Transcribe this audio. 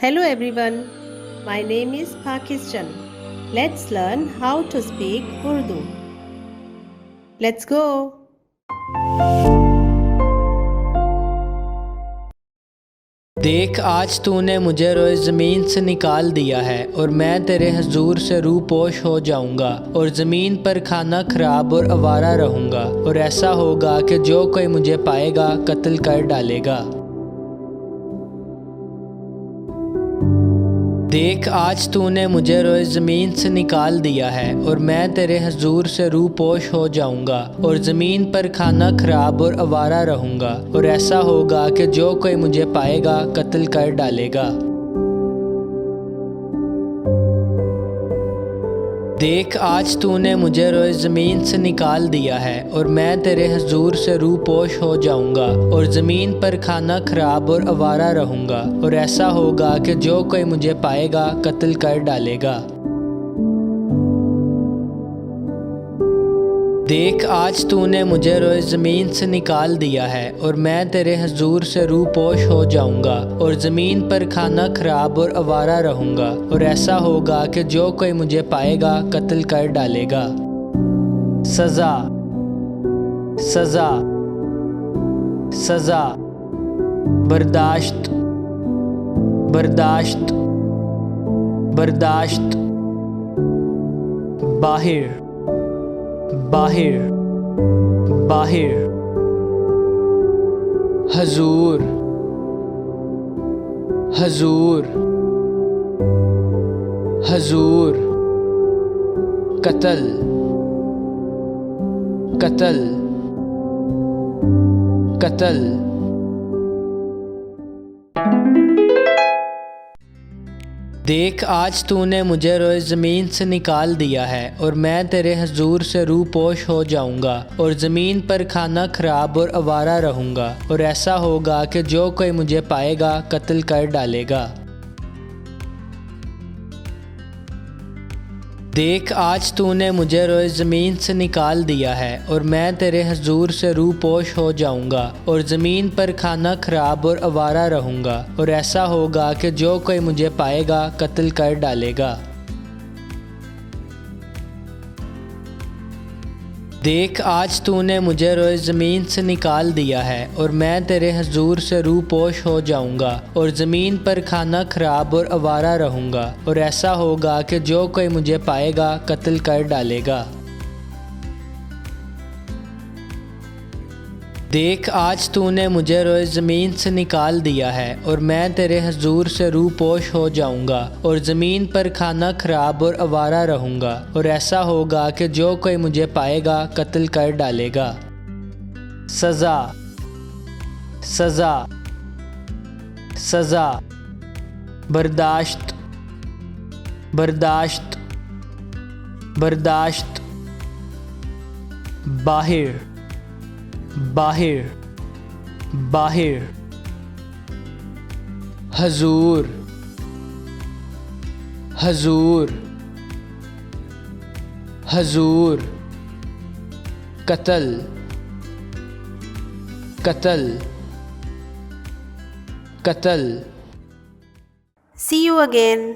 Hello everyone, my name is Pakistan. Let's learn how to speak Urdu. Let's go. देख आज तूने मुझे रोए ज़मीन से निकाल दिया है और मैं तेरे हजूर से रूपोश हो जाऊंगा और ज़मीन पर खाना खराब और आवारा रहूंगा और ऐसा होगा कि जो कोई मुझे पाएगा कत्ल कर डालेगा। देख आज तूने मुझे रोए ज़मीन से निकाल दिया है और मैं तेरे हजूर से रूपोश हो जाऊंगा और ज़मीन पर खाना खराब और आवारा रहूंगा और ऐसा होगा कि जो कोई मुझे पाएगा कत्ल कर डालेगा। देख आज तूने मुझे रोए ज़मीन से निकाल दिया है और मैं तेरे हजूर से रूपोश हो जाऊंगा और ज़मीन पर खाना खराब और आवारा रहूंगा और ऐसा होगा कि जो कोई मुझे पाएगा कत्ल कर डालेगा। देख आज तूने मुझे रोए ज़मीन से निकाल दिया है और मैं तेरे हजूर से रूपोश हो जाऊंगा और ज़मीन पर खाना खराब और आवारा रहूंगा और ऐसा होगा कि जो कोई मुझे पाएगा कत्ल कर डालेगा। सज़ा सज़ा सज़ा बर्दाश्त बर्दाश्त बर्दाश्त बाहिर बाहिर बाहिर हजूर हजूर हजूर कत्ल कत्ल कत्ल। देख आज तूने मुझे रोए ज़मीन से निकाल दिया है और मैं तेरे हजूर से रूपोश हो जाऊंगा और ज़मीन पर खाना खराब और आवारा रहूंगा और ऐसा होगा कि जो कोई मुझे पाएगा कत्ल कर डालेगा। देख आज तूने मुझे रोए ज़मीन से निकाल दिया है और मैं तेरे हजूर से रूपोश हो जाऊंगा और ज़मीन पर खाना खराब और आवारा रहूंगा और ऐसा होगा कि जो कोई मुझे पाएगा कत्ल कर डालेगा। देख आज तूने मुझे रोए ज़मीन से निकाल दिया है और मैं तेरे हजूर से रूपोश हो जाऊंगा और ज़मीन पर खाना खराब और आवारा रहूंगा और ऐसा होगा कि जो कोई मुझे पाएगा कत्ल कर डालेगा। देख आज तूने मुझे रोए ज़मीन से निकाल दिया है और मैं तेरे हजूर से रूपोश हो जाऊंगा और ज़मीन पर खाना खराब और आवारा रहूंगा और ऐसा होगा कि जो कोई मुझे पाएगा कत्ल कर डालेगा। सज़ा सज़ा सज़ा बर्दाश्त बर्दाश्त बर्दाश्त बाहिर बाहिर बाहिर हजूर हजूर हजूर कत्ल कत्ल कत्ल। See you again.